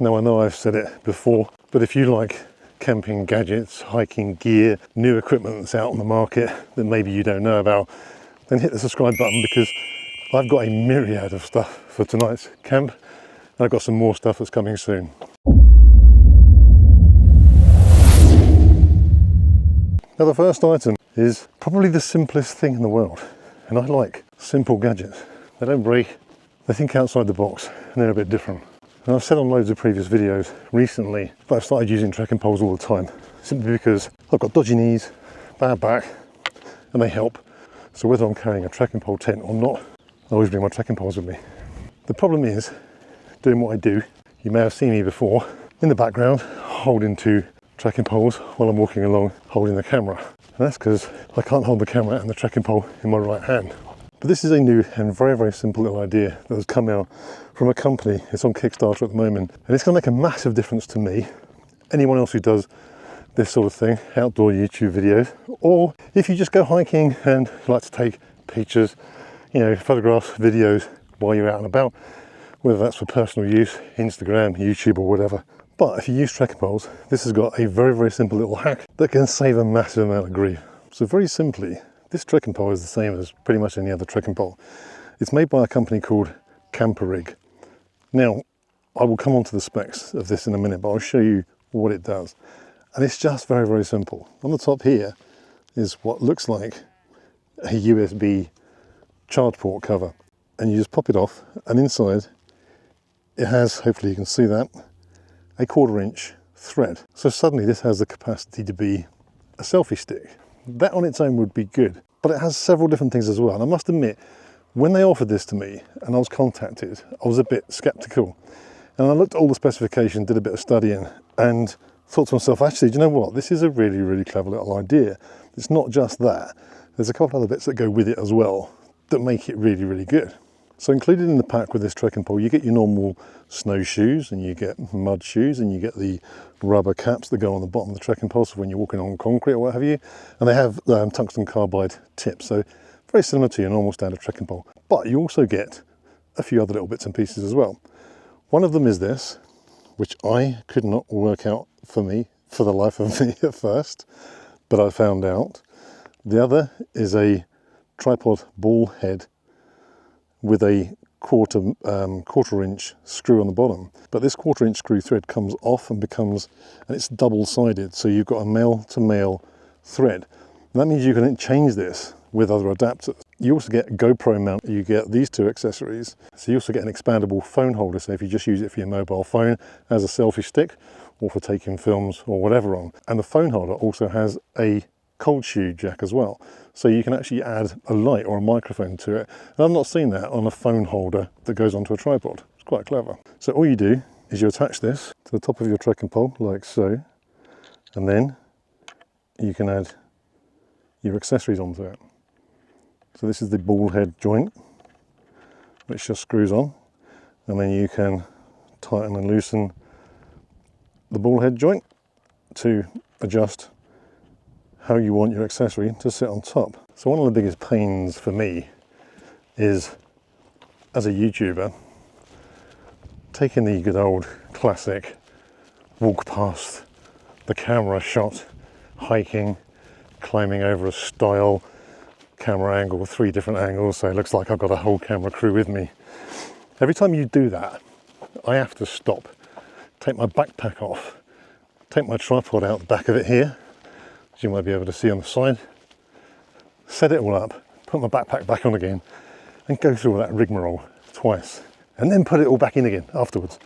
Now I know I've said it before, but if you like camping gadgets, hiking gear, new equipment that's out on the market that maybe you don't know about, then hit the subscribe button, because I've got a myriad of stuff for tonight's camp, and I've got some more stuff that's coming soon. Now the first item is probably the simplest thing in the world, and I like simple gadgets. They don't break, they think outside the box, and they're a bit different. And I've said on loads of previous videos recently that I've started using trekking poles all the time, simply because I've got dodgy knees, bad back, and they help. So whether I'm carrying a trekking pole tent or not, I always bring my trekking poles with me. The problem is, doing what I do, you may have seen me before, in the background, holding two trekking poles while I'm walking along, holding the camera. And that's because I can't hold the camera and the trekking pole in my right hand. But this is a new and very, very simple little idea that has come out from a company. It's on Kickstarter at the moment, and it's going to make a massive difference to me, anyone else who does this sort of thing, outdoor YouTube videos, or if you just go hiking and like to take pictures, you know, photographs, videos while you're out and about, whether that's for personal use, Instagram, YouTube or whatever. But if you use trekking poles, this has got a very, very simple little hack that can save a massive amount of grief. So very simply, this trekking pole is the same as pretty much any other trekking pole. It's made by a company called Camperig. Now, I will come on to the specs of this in a minute, but I'll show you what it does. And it's just very, very simple. On the top here is what looks like a USB charge port cover. And you just pop it off, and inside it has, hopefully you can see that, a 1/4 inch thread. So suddenly this has the capacity to be a selfie stick. That on its own would be good, but it has several different things as well. And I must admit, when they offered this to me and I was contacted, I was a bit skeptical. And I looked at all the specifications, did a bit of studying, and thought to myself, actually, do you know what? This is a really, really clever little idea. It's not just that. There's a couple other bits that go with it as well that make it really, really good. So included in the pack with this trekking pole, you get your normal snowshoes, and you get mud shoes, and you get the rubber caps that go on the bottom of the trekking pole, so when you're walking on concrete or what have you. And they have tungsten carbide tips, so very similar to your normal standard trekking pole. But you also get a few other little bits and pieces as well. One of them is this, which I could not work out for the life of me at first, but I found out. The other is a tripod ball head with a quarter inch screw on the bottom. But this 1/4 inch screw thread comes off and it's double-sided, so you've got a male-to-male thread. And that means you can change this with other adapters. You also get a GoPro mount, you get these two accessories. So you also get an expandable phone holder, so if you just use it for your mobile phone as a selfie stick, or for taking films or whatever on. And the phone holder also has a cold shoe jack as well. So you can actually add a light or a microphone to it. And I've not seen that on a phone holder that goes onto a tripod. It's quite clever. So all you do is you attach this to the top of your trekking pole, like so, and then you can add your accessories onto it. So this is the ball head joint, which just screws on, and then you can tighten and loosen the ball head joint to adjust how you want your accessory to sit on top. So one of the biggest pains for me is, as a YouTuber, taking the good old classic walk past the camera shot, hiking, climbing over a stile, camera angle, 3 different angles, so it looks like I've got a whole camera crew with me. Every time you do that, I have to stop, take my backpack off, take my tripod out the back of it here, as you might be able to see on the side, set it all up, put my backpack back on again, and go through all that rigmarole twice, and then put it all back in again afterwards.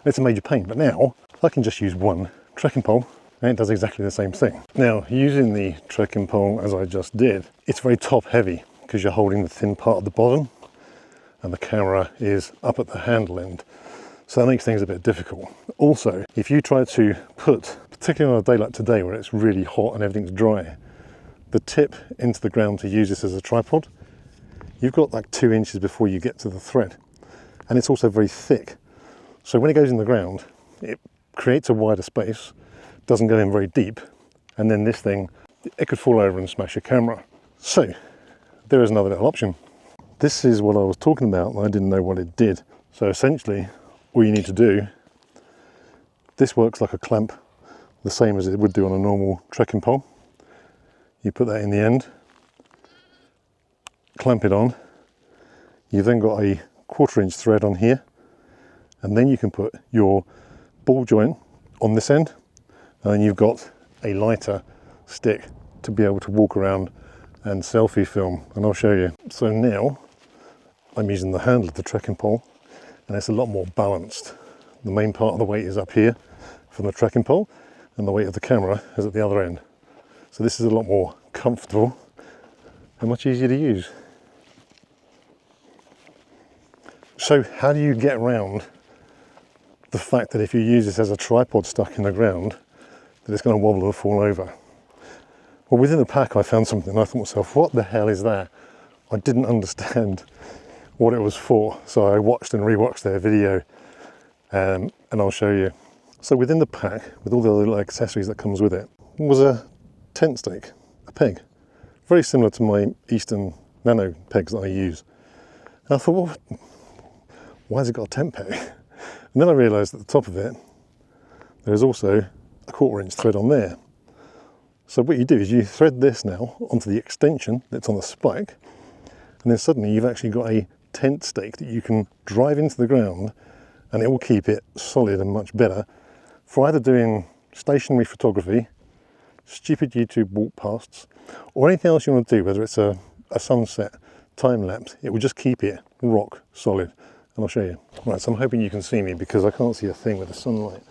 It's a major pain, but now I can just use one trekking pole and it does exactly the same thing. Now, using the trekking pole as I just did, it's very top heavy because you're holding the thin part at the bottom and the camera is up at the handle end. So that makes things a bit difficult. Also, if you try to put, particularly on a day like today where it's really hot and everything's dry, the tip into the ground to use this as a tripod, you've got like 2 inches before you get to the thread. And it's also very thick. So when it goes in the ground, it creates a wider space, doesn't go in very deep, and then this thing, it could fall over and smash your camera. So there is another little option. This is what I was talking about and I didn't know what it did. So essentially, all you need to do This works like a clamp, the same as it would do on a normal trekking pole. You put that in the end, clamp it on. You've then got a 1/4 inch thread on here, and then you can put your ball joint on this end, and then you've got a lighter stick to be able to walk around and selfie film, and I'll show you. So now I'm using the handle of the trekking pole, and it's a lot more balanced. The main part of the weight is up here from the trekking pole, and the weight of the camera is at the other end. So this is a lot more comfortable and much easier to use. So how do you get around the fact that if you use this as a tripod stuck in the ground, that it's going to wobble or fall over? Well, within the pack I found something, and I thought to myself, what the hell is that? I didn't understand what it was for, so I watched and rewatched their video, and I'll show you. So within the pack, with all the little accessories that comes with it, was a tent stake, a peg, very similar to my Eastern Nano pegs that I use. And I thought, well, why has it got a tent peg? And then I realised at the top of it, there is also a 1/4 inch thread on there. So what you do is you thread this now onto the extension that's on the spike, and then suddenly you've actually got a tent stake that you can drive into the ground, and it will keep it solid and much better for either doing stationary photography, stupid YouTube walk pasts, or anything else you want to do, whether it's a sunset time lapse. It will just keep it rock solid, and I'll show you. Right, so I'm hoping you can see me because I can't see a thing with the sunlight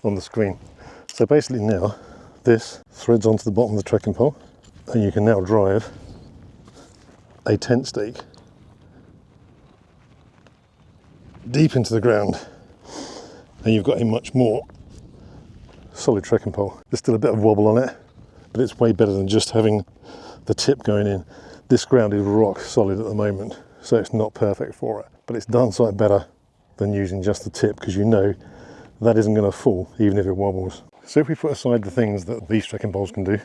on the screen. So basically now this threads onto the bottom of the trekking pole, and you can now drive a tent stake deep into the ground, and you've got a much more solid trekking pole. There's still a bit of wobble on it, but it's way better than just having the tip going in. This ground is rock solid at the moment, so it's not perfect for it, but it's done sight better than using just the tip, because you know that isn't going to fall even if it wobbles. So if we put aside the things that these trekking poles can do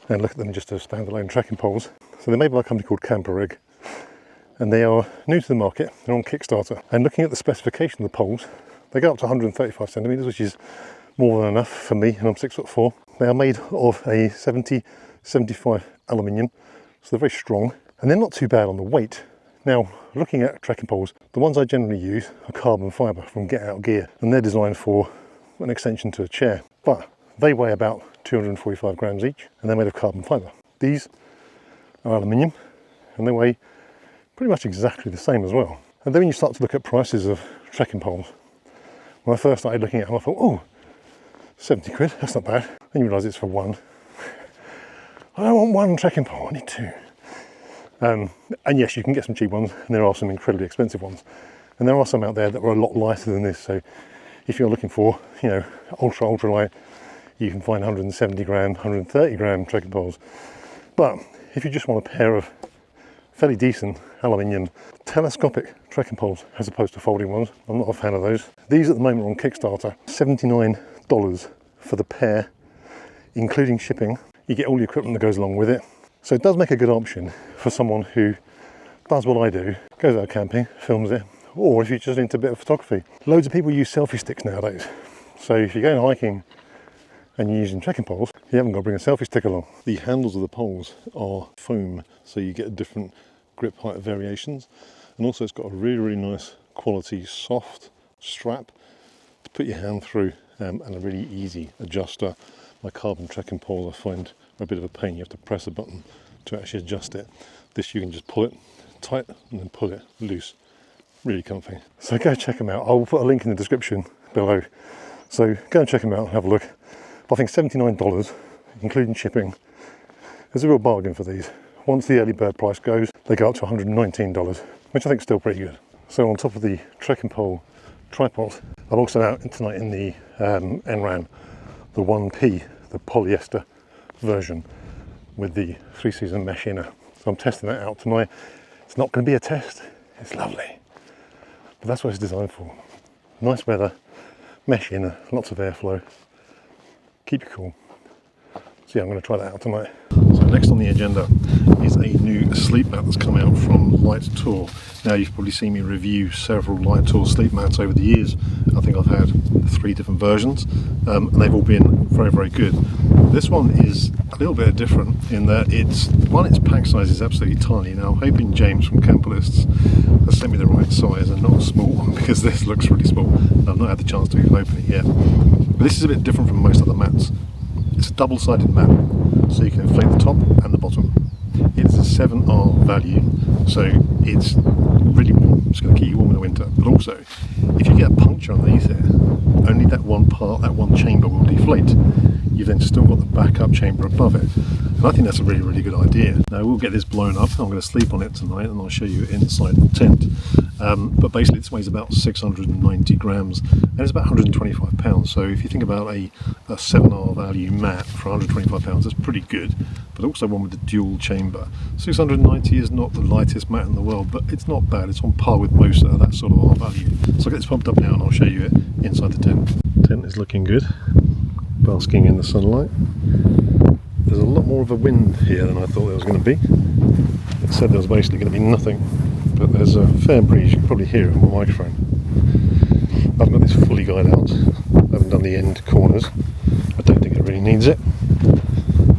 and look at them just as standalone trekking poles, so they're made by a company called Camperig, and they are new to the market. They're on Kickstarter, and looking at the specification of the poles, they go up to 135 centimeters, which is more than enough for me, and I'm 6'4". They are made of a 70-75 aluminium, so they're very strong, and they're not too bad on the weight. Now, looking at trekking poles, the ones I generally use are carbon fibre from Get Out Gear, and they're designed for an extension to a chair, but they weigh about 245 grams each, and they're made of carbon fibre. These are aluminium, and they weigh pretty much exactly the same as well. And then when you start to look at prices of trekking poles, when I first started looking at them, I thought, oh, 70 quid, that's not bad. Then you realise it's for one. I don't want one trekking pole, I need two. And yes, you can get some cheap ones, and there are some incredibly expensive ones. And there are some out there that are a lot lighter than this, so if you're looking for, you know, ultra light, you can find 170 gram, 130 gram trekking poles. But if you just want a pair of fairly decent aluminium telescopic trekking poles as opposed to folding ones, I'm not a fan of those. These at the moment are on Kickstarter, $79 for the pair, including shipping. You get all the equipment that goes along with it. So it does make a good option for someone who does what I do, goes out camping, films it, or if you're just into a bit of photography. Loads of people use selfie sticks nowadays. So if you're going hiking and you're using trekking poles, you haven't got to bring a selfie stick along. The handles of the poles are foam, so you get different grip height variations. And also it's got a really nice quality soft strap to put your hand through, and a really easy adjuster. My carbon trekking poles I find are a bit of a pain. You have to press a button to actually adjust it. This you can just pull it tight and then pull it loose. Really comfy. So go check them out. I'll put a link in the description below. So go and check them out and have a look. I think $79, including shipping, is a real bargain for these. Once the early bird price goes, they go up to $119, which I think is still pretty good. So on top of the trekking pole tripod, I'm also out tonight in the Enran, the 1P, the polyester version with the 3-season mesh inner. So I'm testing that out tonight. It's not going to be a test, it's lovely. But that's what it's designed for. Nice weather, mesh inner, lots of airflow, keep you cool. So yeah, I'm going to try that out tonight. So next on the agenda is a new sleep mat that's come out from Lightour. Now, you've probably seen me review several Lightour sleep mats over the years. I think I've had 3 different versions, and they've all been very, very good. This one is a little bit different in that its pack size is absolutely tiny. Now, I'm hoping James from Camperlists has sent me the right size and not a small one, because this looks really small. I've not had the chance to even open it yet. But this is a bit different from most other mats. It's a double-sided mat, so you can inflate the top and the bottom. It's a 7R value, so it's really warm. It's going to keep you warm in the winter. But also, if you get a puncture underneath it, only that one part, that one chamber will deflate. You've then still got the backup chamber above it. And I think that's a really, really good idea. Now, we'll get this blown up. I'm going to sleep on it tonight, and I'll show you inside the tent. But basically, this weighs about 690 grams, and it's about 125 pounds. So if you think about a 7R value mat for 125 pounds, that's pretty good. But also one with the dual chamber. 690 is not the lightest mat in the world, but it's not bad. It's on par with most of that sort of R value. So I'll get this pumped up now, and I'll show you it inside the tent. The tent is looking good, basking in the sunlight. There's a lot more of a wind here than I thought there was going to be. It said there was basically going to be nothing, but there's a fair breeze. You can probably hear it on my microphone. I've got this fully guyed out. I haven't done the end corners. I don't think it really needs it.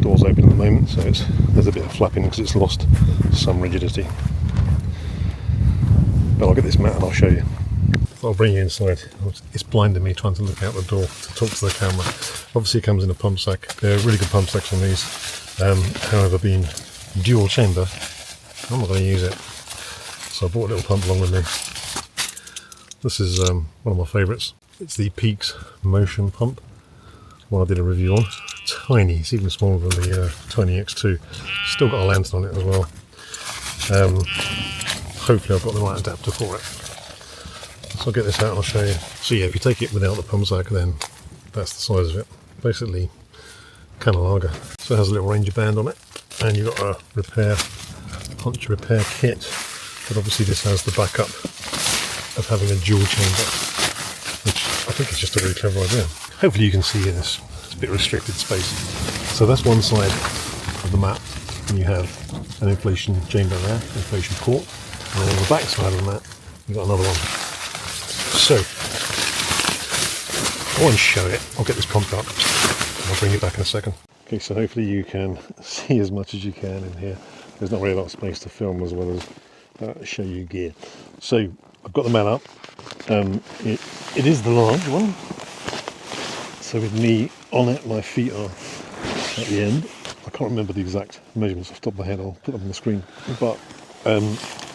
Door's open at the moment, so there's a bit of flapping because it's lost some rigidity. But I'll get this mat and I'll show you. I'll bring you inside. It's blinding me trying to look out the door to talk to the camera. Obviously it comes in a pump sack. They're really good pump sacks on these. However, being dual chamber, I'm not going to use it. So I brought a little pump along with me. This is one of my favourites. It's the Peaks Motion Pump. One I did a review on. Tiny, it's even smaller than the Tiny X2. Still got a lantern on it as well. Hopefully I've got the right adapter for it. So I'll get this out and I'll show you. So yeah, if you take it without the pump sack, then that's the size of it. Basically, can of lager. So it has a little ranger band on it, and you've got a punch repair kit. But obviously this has the backup of having a dual chamber, which I think is just a really clever idea. Hopefully you can see in this a bit restricted space. So that's one side of the mat, and you have an inflation chamber there, inflation port, and then on the back side of the mat, you've got another one. So, I want to show it. I'll get this pumped up. I'll bring it back in a second. Okay, so hopefully you can see as much as you can in here. There's not really a lot of space to film as well as show you gear. So, I've got the mat up. It is the large one. So with me on it, my feet are at the end. I can't remember the exact measurements off the top of my head. I'll put them on the screen. But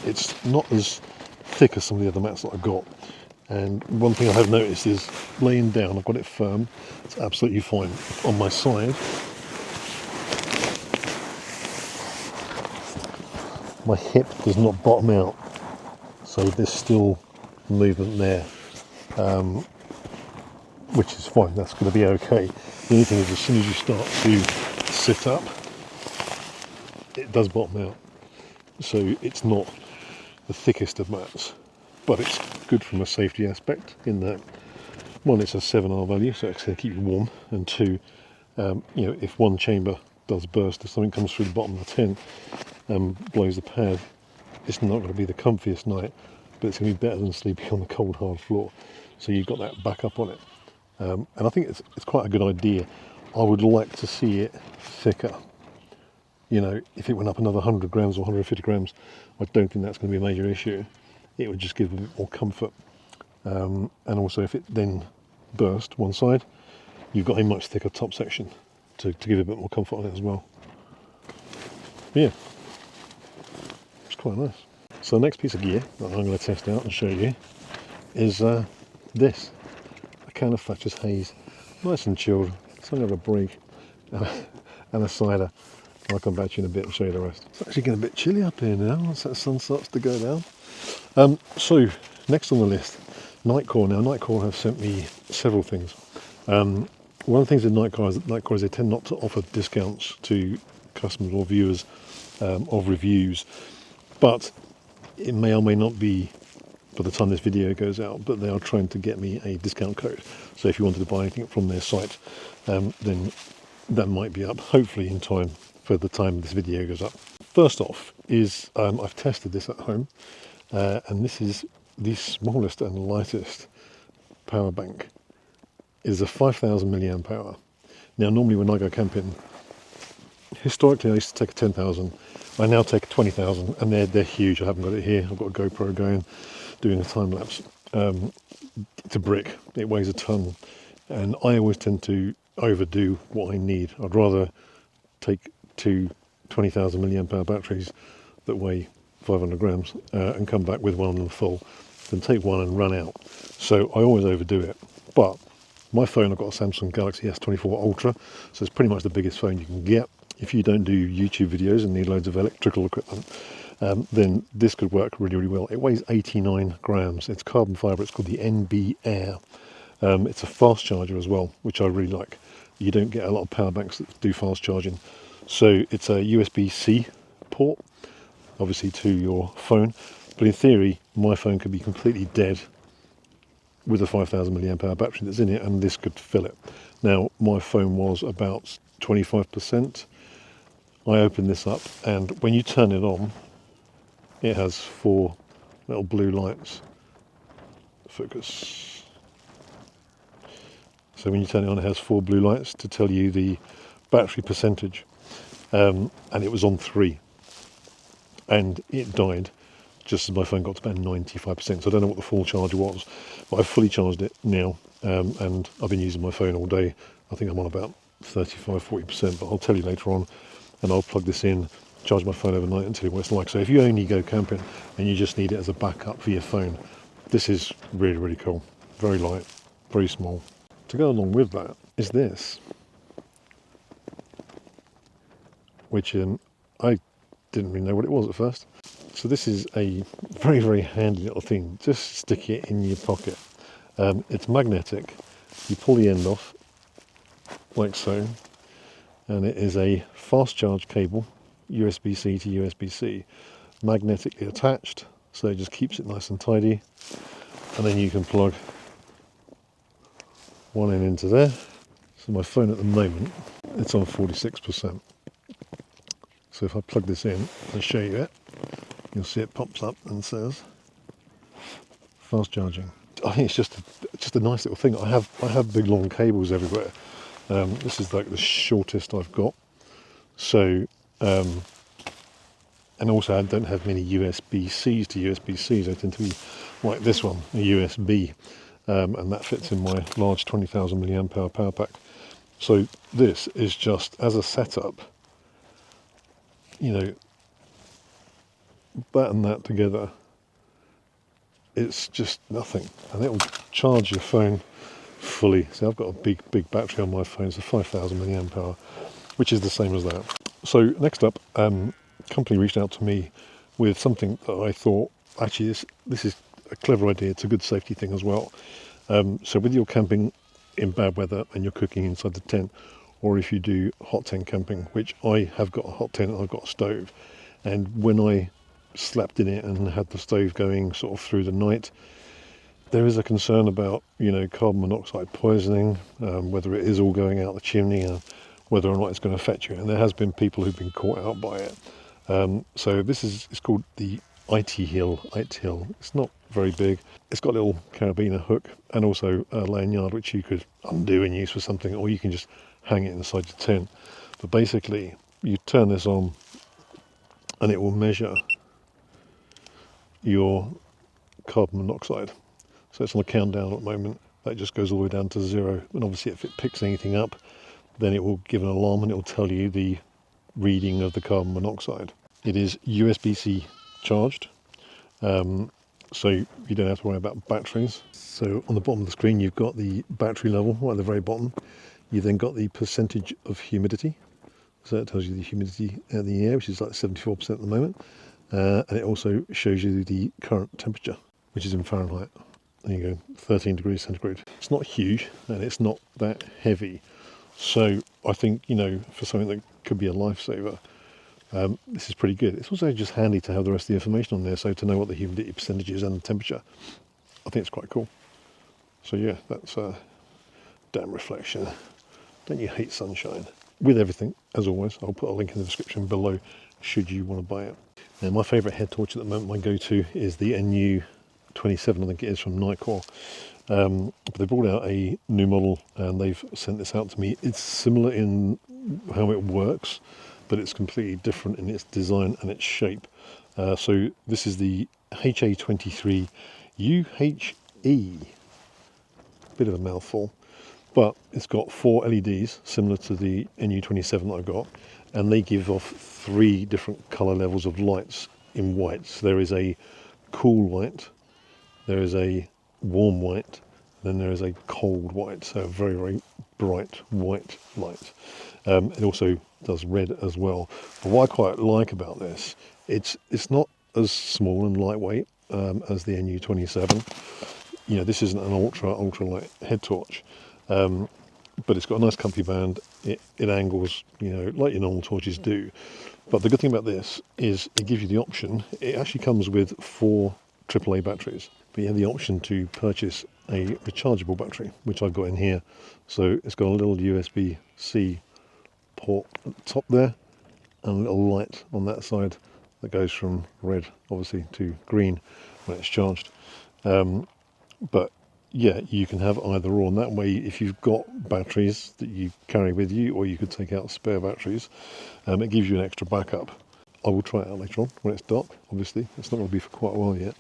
it's not as thick as some of the other mats that I've got. And one thing I have noticed is laying down, I've got it firm, it's absolutely fine. On my side, my hip does not bottom out, so there's still movement there, which is fine, that's going to be okay. The only thing is, as soon as you start to sit up, it does bottom out, so it's not the thickest of mats. But it's good from a safety aspect in that, one, it's a 7R value, so it's going to keep you warm, and 2, if one chamber does burst, if something comes through the bottom of the tent and blows the pad, it's not going to be the comfiest night, but it's going to be better than sleeping on the cold hard floor. So you've got that backup on it, and I think it's quite a good idea. I would like to see it thicker. You know, if it went up another 100 grams or 150 grams, I don't think that's going to be a major issue. It would just give a bit more comfort, and also if it then burst one side, you've got a much thicker top section to give a bit more comfort on it as well. But yeah, it's quite nice. So the next piece of gear that I'm going to test out and show you is this, a can of Thatcher's Haze, nice and chilled. So I'm going to have a break and a cider. I'll come back to you in a bit and show you the rest. It's actually getting a bit chilly up here now once that sun starts to go down. So next on the list, Nightcore. Now Nightcore have sent me several things. One of the things with Nightcore is they tend not to offer discounts to customers or viewers of reviews, but it may or may not be by the time this video goes out, but they are trying to get me a discount code. So if you wanted to buy anything from their site, then that might be up, hopefully in time for the time this video goes up. First off is I've tested this at home, and this is the smallest and lightest power bank. It is a 5,000 milliamp hour. Now normally when I go camping, historically I used to take a 10,000. I now take a 20,000, and they're huge. I haven't got it here. I've got a GoPro going, doing a time lapse. It's a brick. It weighs a ton, and I always tend to overdo what I need. I'd rather take two 20,000 milliamp hour batteries that weigh 500 grams and come back with one of them full than take one and run out. So I always overdo it. But my phone, I've got a Samsung Galaxy S24 Ultra, so it's pretty much the biggest phone you can get. If you don't do YouTube videos and need loads of electrical equipment, then this could work really, really well. It weighs 89 grams. It's carbon fibre. It's called the NB Air. It's a fast charger as well, which I really like. You don't get a lot of power banks that do fast charging. So it's a USB-C port, obviously to your phone. But in theory, my phone could be completely dead with a 5,000 milliamp hour battery that's in it, and this could fill it. Now, my phone was about 25%. I opened this up, and when you turn it on, it has 4 little blue lights. Focus. So when you turn it on, it has 4 blue lights to tell you the battery percentage. And it was on 3. And it died just as my phone got to about 95%. So I don't know what the full charge was, but I've fully charged it now. And I've been using my phone all day. I think I'm on about 35-40%, but I'll tell you later on. And I'll plug this in, charge my phone overnight and tell you what it's like. So if you only go camping and you just need it as a backup for your phone, this is really, really cool. Very light, very small. To go along with that is this, which I didn't really know what it was at first. So this is a very, very handy little thing. Just stick it in your pocket. It's magnetic. You pull the end off, like so, and it is a fast charge cable, USB-C to USB-C, magnetically attached, so it just keeps it nice and tidy. And then you can plug one end into there. So my phone at the moment, it's on 46%. So if I plug this in and show you it, you'll see it pops up and says fast charging. I think it's just a nice little thing. I have big long cables everywhere. This is like the shortest I've got. So, and also I don't have many USB-Cs to USB-Cs. I tend to be like this one, a USB, and that fits in my large 20,000 milliamp hour power pack. So this is just as a setup, you know, batten that together. It's just nothing, and it will charge your phone fully. So I've got a big battery on my phone. It's a 5,000 milliamp hour, which is the same as that. So next up, company reached out to me with something that I thought, actually this is a clever idea. It's a good safety thing as well. So with your camping in bad weather and you're cooking inside the tent, or if you do hot tent camping, which I have got a hot tent and I've got a stove, and when I slept in it and had the stove going sort of through the night, there is a concern about, you know, carbon monoxide poisoning, whether it is all going out the chimney and whether or not it's going to affect you. And there has been people who've been caught out by it. So this it's called the IT-Hill. It's not very big. It's got a little carabiner hook and also a lanyard which you could undo and use for something, or you can just hang it inside your tent. But basically, you turn this on and it will measure your carbon monoxide. So it's on a countdown at the moment. That just goes all the way down to 0. And obviously if it picks anything up, then it will give an alarm and it will tell you the reading of the carbon monoxide. It is USB-C charged, so you don't have to worry about batteries. So on the bottom of the screen you've got the battery level right at the very bottom. You've then got the percentage of humidity. So it tells you the humidity in the air, which is like 74% at the moment. And it also shows you the current temperature, which is in Fahrenheit. There you go, 13 degrees centigrade. It's not huge and it's not that heavy. So I think, you know, for something that could be a lifesaver, this is pretty good. It's also just handy to have the rest of the information on there, so to know what the humidity percentage is and the temperature. I think it's quite cool. So yeah, that's damn reflection. Don't you hate sunshine? with everything, as always. I'll put a link in the description below should you want to buy it. Now, my favourite head torch at the moment, my go-to, is the NU27, I think it is, from Lightour. But they brought out a new model and they've sent this out to me. It's similar in how it works, but it's completely different in its design and its shape. So this is the HA23 UHE. Bit of a mouthful, but it's got 4 LEDs similar to the NU27 that I've got, and they give off 3 different colour levels of lights in white. So there is a cool white, there is a warm white, and then there is a cold white, so a very, very bright white light. It also does red as well. But what I quite like about this, it's not as small and lightweight as the NU27. You know, this isn't an ultra light head torch, but it's got a nice comfy band. It angles, you know, like your normal torches do. But the good thing about this is it gives you the option. It actually comes with 4 AAA batteries, but you have the option to purchase a rechargeable battery, which I've got in here. So it's got a little USB-C port at the top there, and a little light on that side that goes from red, obviously, to green when it's charged. But yeah, you can have either or, and that way, if you've got batteries that you carry with you, or you could take out spare batteries, it gives you an extra backup. I will try it out later on when it's dark. Obviously, it's not going to be for quite a while yet,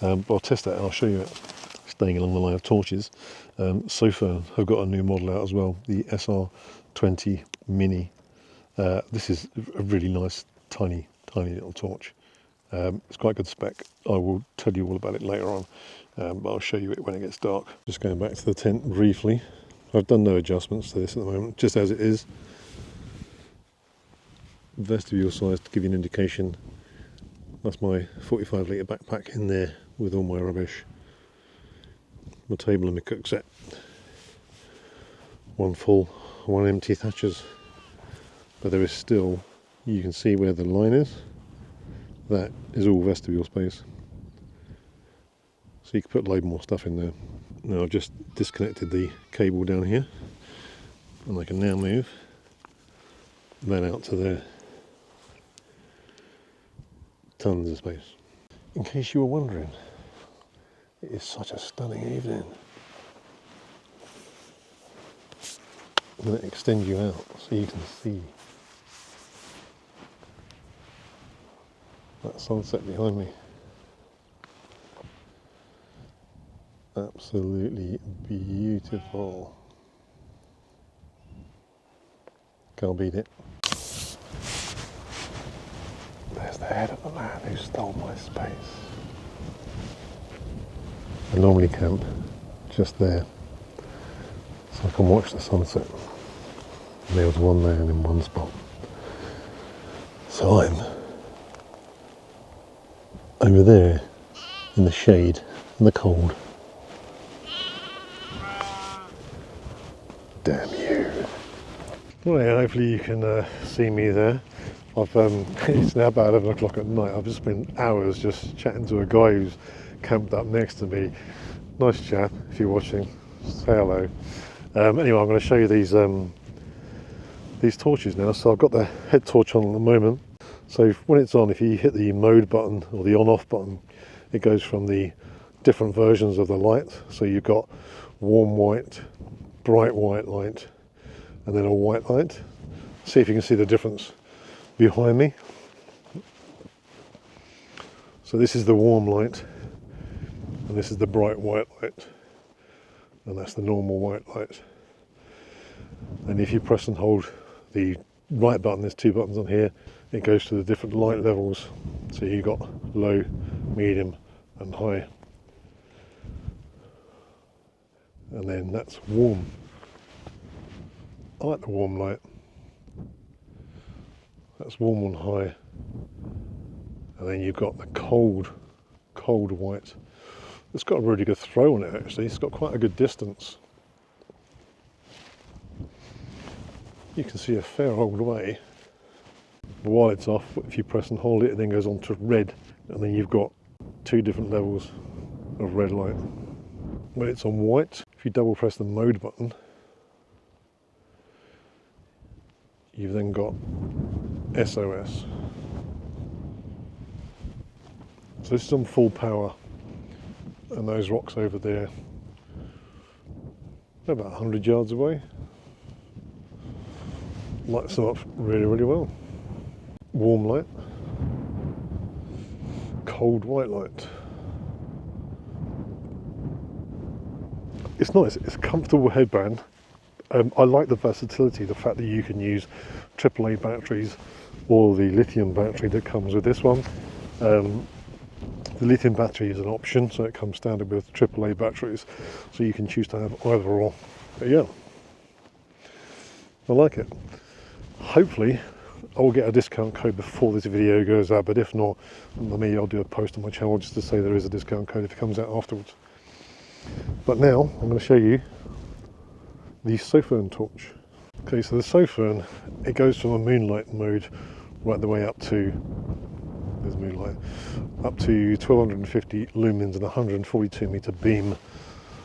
but I'll test that and I'll show you it. Staying along the line of torches, Sofirn have got a new model out as well, the SR20 Mini. This is a really nice, tiny little torch. It's quite good spec. I will tell you all about it later on, but I'll show you it when it gets dark. Just going back to the tent briefly, I've done no adjustments to this at the moment, just as it is. Vestibule size to give you an indication. That's my 45 litre backpack in there with all my rubbish. My table and my cook set. 1 full, 1 empty Thatchers. But there is still, you can see where the line is. That is all vestibule space. So you can put a load more stuff in there. Now I've just disconnected the cable down here, and I can now move that out to there. Tons of space. In case you were wondering, it is such a stunning evening. I'm going to extend you out so you can see that sunset behind me. Absolutely beautiful. Can't beat it. There's the head of the man who stole my space. I normally camp just there, so I can watch the sunset. And there was one man in one spot. So I'm over there in the shade, in the cold. Damn you. Well, yeah, hopefully you can see me there. It's now about 11 o'clock at night. I've just spent hours just chatting to a guy who's camped up next to me. Nice chap, if you're watching, say hello. Anyway, I'm going to show you these torches now. So I've got the head torch on at the moment. So when it's on, if you hit the mode button or the on-off button, it goes from the different versions of the light. So you've got warm white, bright white light, and then a white light. See if you can see the difference behind me. So this is the warm light, and this is the bright white light, and that's the normal white light. And if you press and hold the right button, there's 2 buttons on here, it goes to the different light levels. So you've got low, medium and high, and then that's warm. I like the warm light. That's warm and high. And then you've got the cold white. It's got a really good throw on it actually. It's got quite a good distance. You can see a fair old way. But while it's off, if you press and hold it, it then goes on to red. And then you've got 2 different levels of red light. When it's on white, if you double press the mode button, you've then got SOS. So this is on full power, and those rocks over there, they're about 100 yards away. Lights them up really, really well. Warm light, cold white light. It's nice, it's a comfortable headband. I like the versatility, the fact that you can use AAA batteries or the lithium battery that comes with this one. The lithium battery is an option, so it comes standard with AAA batteries, so you can choose to have either or. But yeah, I like it. Hopefully I will get a discount code before this video goes out, but if not, maybe I'll do a post on my channel just to say there is a discount code if it comes out afterwards. But now I'm going to show you the Sofirn torch. Okay, so the Sofirn, it goes from a moonlight mode right the way up to, there's moonlight, up to 1250 lumens and 142 meter beam.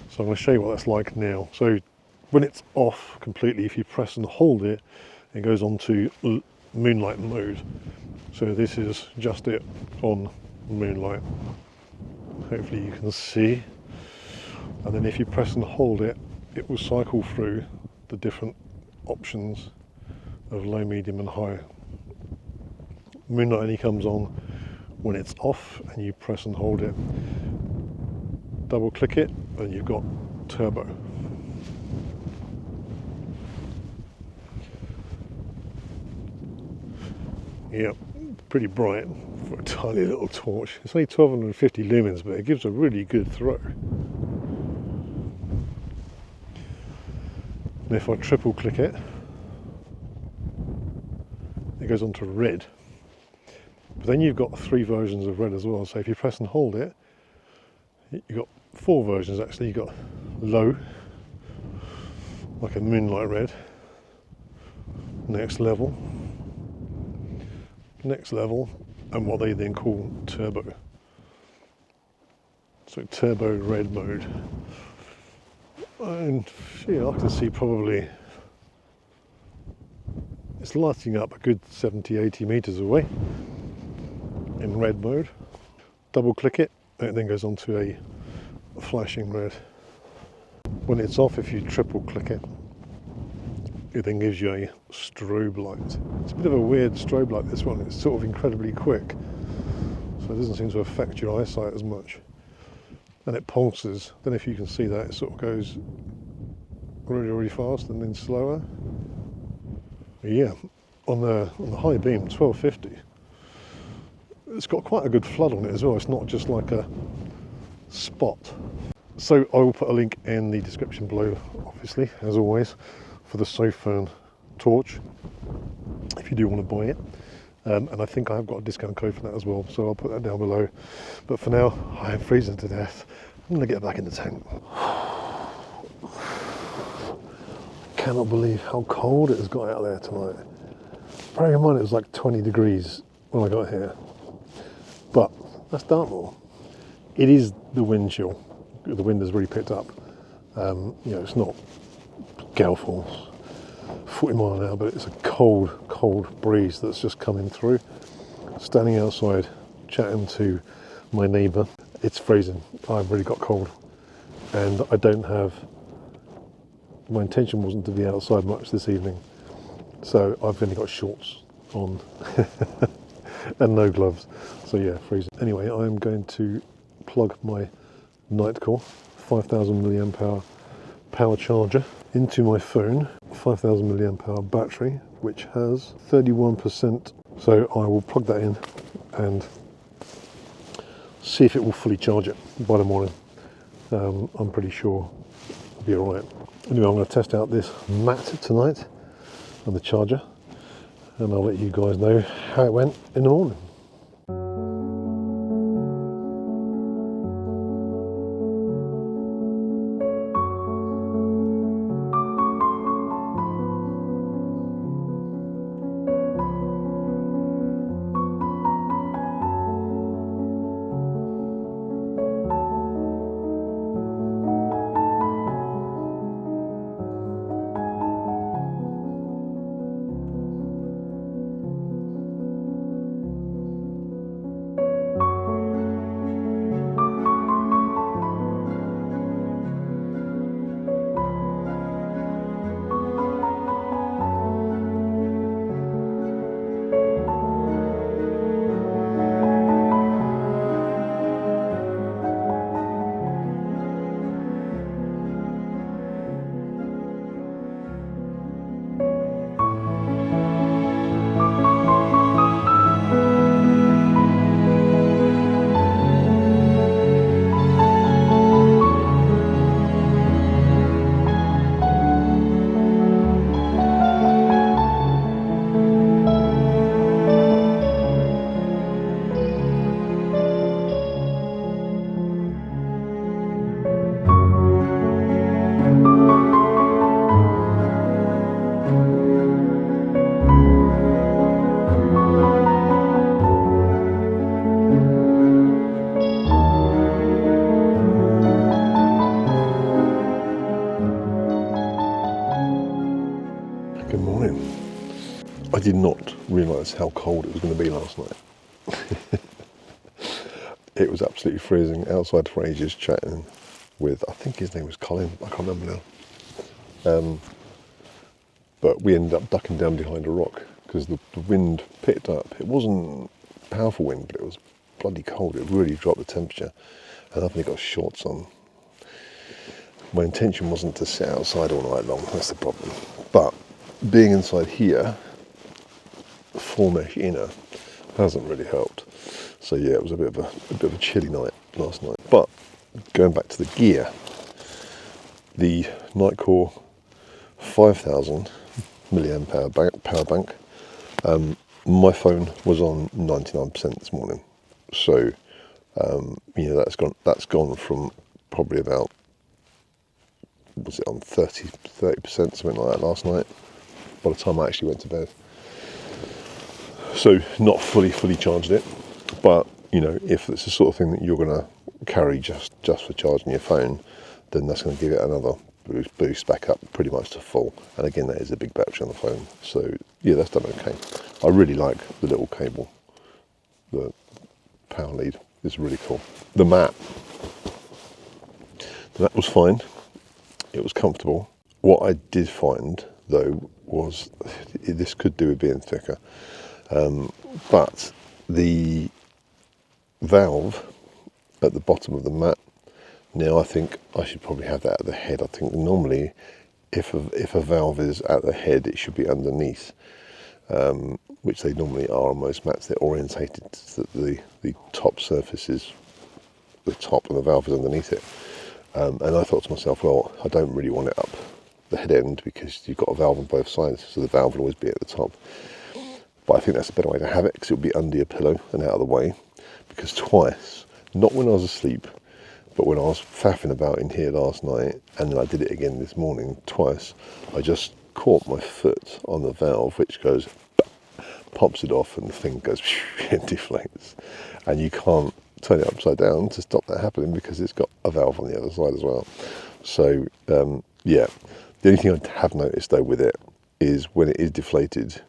So I'm going to show you what that's like now. So when it's off completely, if you press and hold it, it goes on to moonlight mode. So this is just it on moonlight. Hopefully you can see. And then if you press and hold it, it will cycle through the different options of low, medium and high. Moonlight only comes on when it's off, and you press and hold it. Double click it and you've got turbo. Yep, pretty bright for a tiny little torch. It's only 1250 lumens, but it gives a really good throw. And if I triple click it, it goes on to red. But then you've got 3 versions of red as well. So if you press and hold it, you've got 4 versions actually. You've got low, like a moonlight red, next level, and what they then call turbo. So turbo red mode. And yeah, I can see probably it's lighting up a good 70-80 meters away in red mode. Double click it, and it then goes on to a flashing red. When it's off, if you triple click it, it then gives you a strobe light. It's a bit of a weird strobe light, this one. It's sort of incredibly quick, so it doesn't seem to affect your eyesight as much. And it pulses. Then if you can see that, it sort of goes really, really fast and then slower. Yeah, on the high beam, 1250, it's got quite a good flood on it as well. It's not just like a spot. So I will put a link in the description below, obviously, as always, for the Sofirn torch, if you do want to buy it. And I think I have got a discount code for that as well, so I'll put that down below. But for now, I am freezing to death. I'm going to get back in the tank. I cannot believe how cold it has got out there tonight. Bearing in mind it was like 20 degrees when I got here. But that's Dartmoor. It is the wind chill. The wind has really picked up. You know, it's not gale force 40 mile an hour, but it's a cold, cold breeze that's just coming through. Standing outside, chatting to my neighbour. It's freezing. I've really got cold, and I don't have. My intention wasn't to be outside much this evening, so I've only got shorts on and no gloves. So yeah, freezing. Anyway, I'm going to plug my Lightour 5000 milliamp hour power charger into my phone, 5000 milliamp hour battery, which has 31%. So I will plug that in and see if it will fully charge it by the morning. I'm pretty sure it'll be all right. Anyway, I'm going to test out this mat tonight and the charger, and I'll let you guys know how it went in the morning. Good morning. I did not realise how cold it was going to be last night. It was absolutely freezing outside for ages, chatting with, I think his name was Colin, I can't remember now. But we ended up ducking down behind a rock because the wind picked up. It wasn't powerful wind, but it was bloody cold. It really dropped the temperature. And I've only got shorts on. My intention wasn't to sit outside all night long, that's the problem. But being inside here, full mesh inner, hasn't really helped. So yeah, it was a bit of a chilly night last night. But going back to the gear, the Lightour 5000 milliamp power bank. My phone was on 99% this morning, so that's gone from probably about, was it on 30%, something like that last night, by the time I actually went to bed. So not fully charged it, but if it's the sort of thing that you're going to carry just for charging your phone, then that's going to give it another boost back up pretty much to full. And again, that is a big battery on the phone, so yeah, that's done okay. I really like the little cable. The power lead is really cool. The mat was fine. It was comfortable. What I did find though was this could do with being thicker, but the valve at the bottom of the mat, now I think I should probably have that at the head. I think normally if a valve is at the head, it should be underneath, which they normally are on most mats. They're orientated so that the top surface is the top and the valve is underneath it. And I thought to myself, well, I don't really want it up the head end because you've got a valve on both sides, so the valve will always be at the top. But I think that's a better way to have it because it will be under your pillow and out of the way. Because twice, not when I was asleep, but when I was faffing about in here last night, and then I did it again this morning, twice, I just caught my foot on the valve, which goes, pops it off, and the thing goes, and deflates. And you can't turn it upside down to stop that happening because it's got a valve on the other side as well. So, yeah. The only thing I have noticed, though, with it is when it is deflated,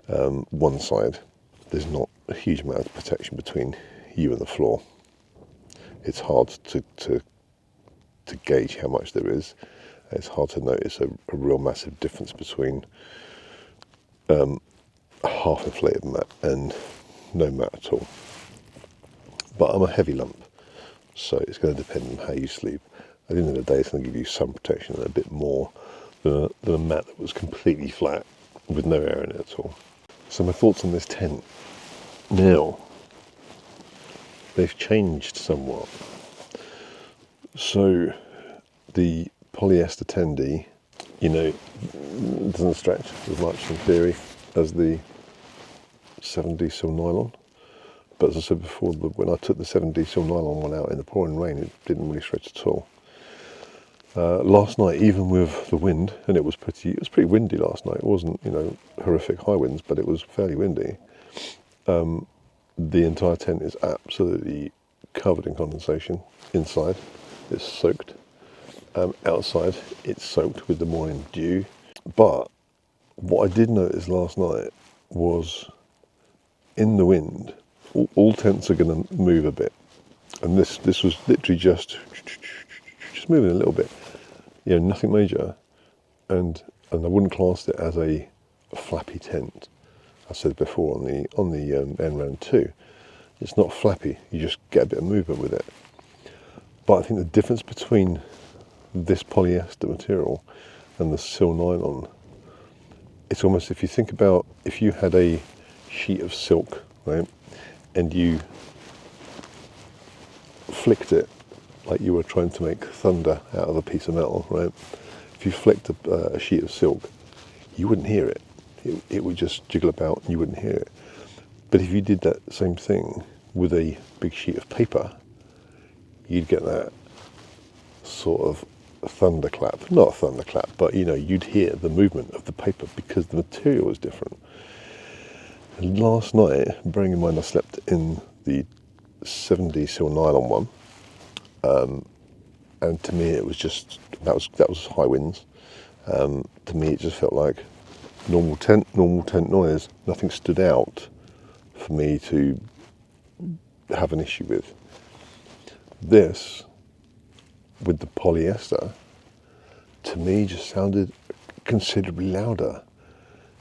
one side, there's not a huge amount of protection between you and the floor. It's hard to gauge how much there is. It's hard to notice a real massive difference between a half inflated mat and no mat at all. But I'm a heavy lump, so it's going to depend on how you sleep. At the end of the day, it's going to give you some protection and a bit more than a mat that was completely flat with no air in it at all. So my thoughts on this tent. Now, they've changed somewhat. So the polyester 10D, doesn't stretch as much in theory as the 7D sil nylon. But as I said before, when I took the 7D sil nylon one out in the pouring rain, it didn't really stretch at all. Last night, even with the wind, and it was pretty windy last night. It wasn't, horrific high winds, but it was fairly windy. The entire tent is absolutely covered in condensation. Inside, it's soaked. Outside, it's soaked with the morning dew. But what I did notice last night was, in the wind, all tents are going to move a bit, and this was literally just moving a little bit. Nothing major, and I wouldn't class it as a flappy tent. I said before on the Enran 2, it's not flappy. You just get a bit of movement with it. But I think the difference between this polyester material and the sil nylon, it's almost, if you think about if you had a sheet of silk, right, and you flicked it like you were trying to make thunder out of a piece of metal, right? If you flicked a sheet of silk, you wouldn't hear it. It would just jiggle about and you wouldn't hear it. But if you did that same thing with a big sheet of paper, you'd get that sort of thunderclap. Not a thunderclap, but you'd hear the movement of the paper because the material is different. And last night, bearing in mind I slept in the 7D sil nylon one, and to me it was just, that was high winds. To me it just felt like normal tent noise. Nothing stood out for me to have an issue with. This, with the polyester, to me just sounded considerably louder.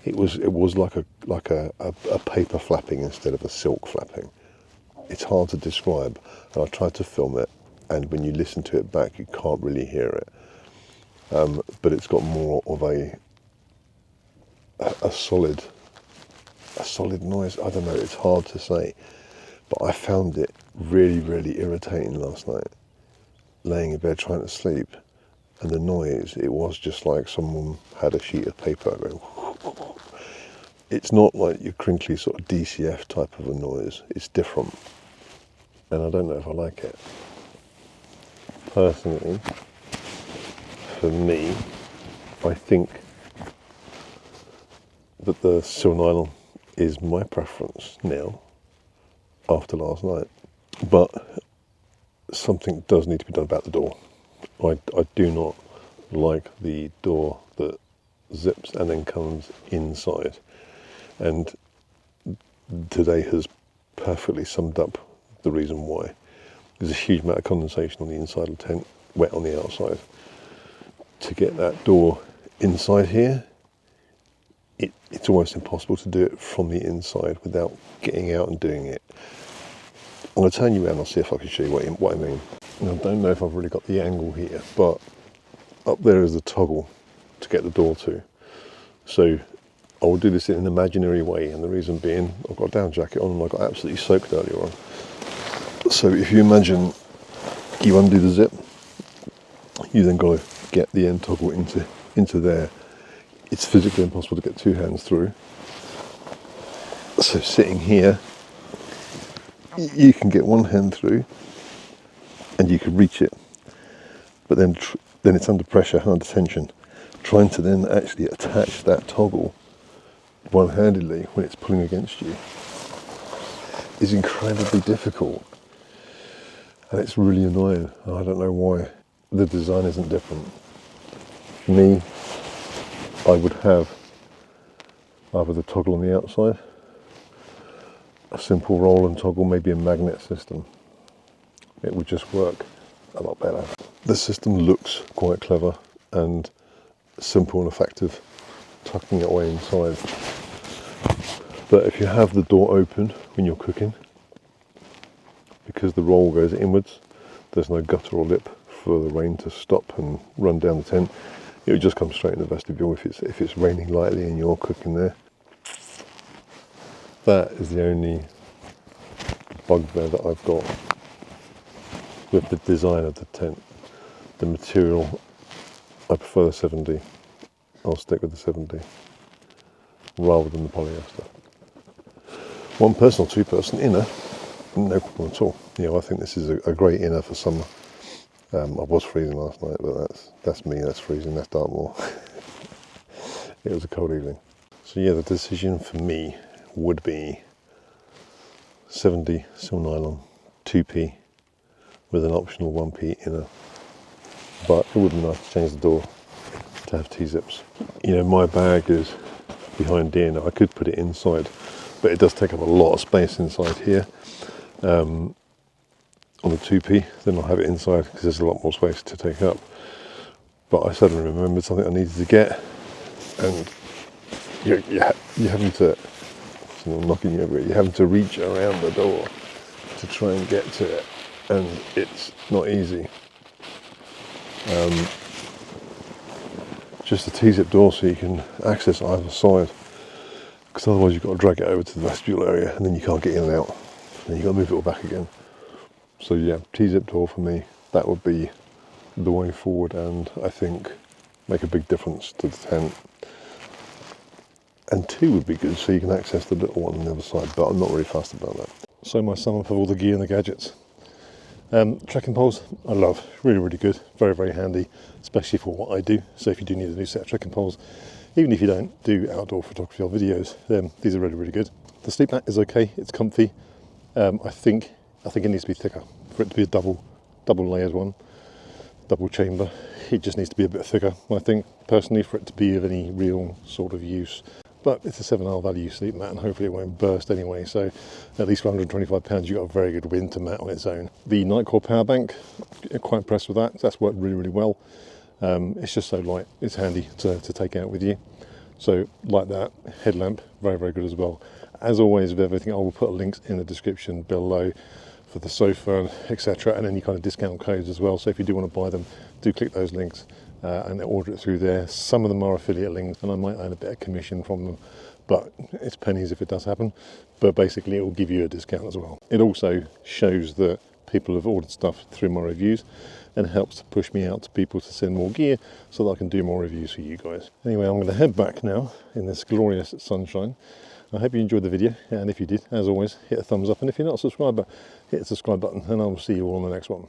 It was like a paper flapping instead of a silk flapping. It's hard to describe, and I tried to film it, and when you listen to it back, you can't really hear it. But it's got more of a solid noise. I don't know. It's hard to say, but I found it really, really irritating last night, laying in bed trying to sleep, and the noise. It was just like someone had a sheet of paper going. It's not like your crinkly sort of DCF type of a noise. It's different, and I don't know if I like it. Personally, for me, I think that the silk nylon is my preference now after last night, but something does need to be done about the door. I do not like the door that zips and then comes inside, and today has perfectly summed up the reason why. There's a huge amount of condensation on the inside of the tent, wet on the outside. To get that door inside here, it's almost impossible to do it from the inside without getting out and doing it. I'm going to turn you around and I'll see if I can show you what I mean. And I don't know if I've really got the angle here, but up there is the toggle to get the door to. So I will do this in an imaginary way, and the reason being, I've got a down jacket on and I got absolutely soaked earlier on. So if you imagine you undo the zip, you then got to get the end toggle into there. It's physically impossible to get two hands through. So sitting here, you can get one hand through and you can reach it, but then it's under pressure, under tension. Trying to then actually attach that toggle one-handedly when it's pulling against you is incredibly difficult, and it's really annoying. I don't know why the design isn't different. For me, I would have either the toggle on the outside, a simple roll and toggle, maybe a magnet system. It would just work a lot better. The system looks quite clever and simple and effective, tucking it away inside. But if you have the door open when you're cooking, because the roll goes inwards, there's no gutter or lip for the rain to stop and run down the tent. It would just come straight in the vestibule if it's raining lightly and you're cooking there. That is the only bugbear that I've got with the design of the tent. The material, I prefer the 7D. I'll stick with the 7D rather than the polyester. One person or two person inner, no problem at all. I think this is a great inner for summer. I was freezing last night, but that's me, that's freezing, that's Dartmoor. It was a cold evening. So yeah, the decision for me would be 7D silk nylon 2P with an optional 1P inner. But it would be nice to change the door to have T-zips. My bag is behind here now. I could put it inside, but it does take up a lot of space inside here. On the 2P, then I'll have it inside because there's a lot more space to take up. But I suddenly remembered something I needed to get, and you're having to, I'm knocking you over it, you're having to reach around the door to try and get to it, and it's not easy. Just a T-zip door so you can access either side, because otherwise you've got to drag it over to the vestibule area and then you can't get in and out, and you've got to move it all back again. So yeah, T-zip door for me, that would be the way forward, and I think make a big difference to the tent. And 2 would be good so you can access the little one on the other side, but I'm not really fussed about that. So my sum up of all the gear and the gadgets. Trekking poles, I love, really, really good, very, very handy, especially for what I do. So if you do need a new set of trekking poles, even if you don't do outdoor photography or videos, then these are really, really good. The sleep mat is okay, it's comfy. I think it needs to be thicker for it to be a double layered one. double chamber. It just needs to be a bit thicker, I think, personally, for it to be of any real sort of use. But it's a 7R value sleep mat, and hopefully it won't burst anyway, so at least for £125 you've got a very good winter mat on its own. The Nightcore power bank, quite impressed with that. That's worked really, really well. It's just so light, it's handy to take out with you. So like that, headlamp, very, very good as well. As always with everything, I will put links in the description below for the Sofirn, etc., and any kind of discount codes as well. So if you do want to buy them, do click those links and order it through there. Some of them are affiliate links, and I might earn a bit of commission from them, but it's pennies if it does happen. But basically, it will give you a discount as well. It also shows that people have ordered stuff through my reviews, and helps to push me out to people to send more gear so that I can do more reviews for you guys. Anyway, I'm going to head back now in this glorious sunshine. I hope you enjoyed the video, and if you did, as always, hit a thumbs up, and if you're not a subscriber, hit the subscribe button, and I will see you all on the next one.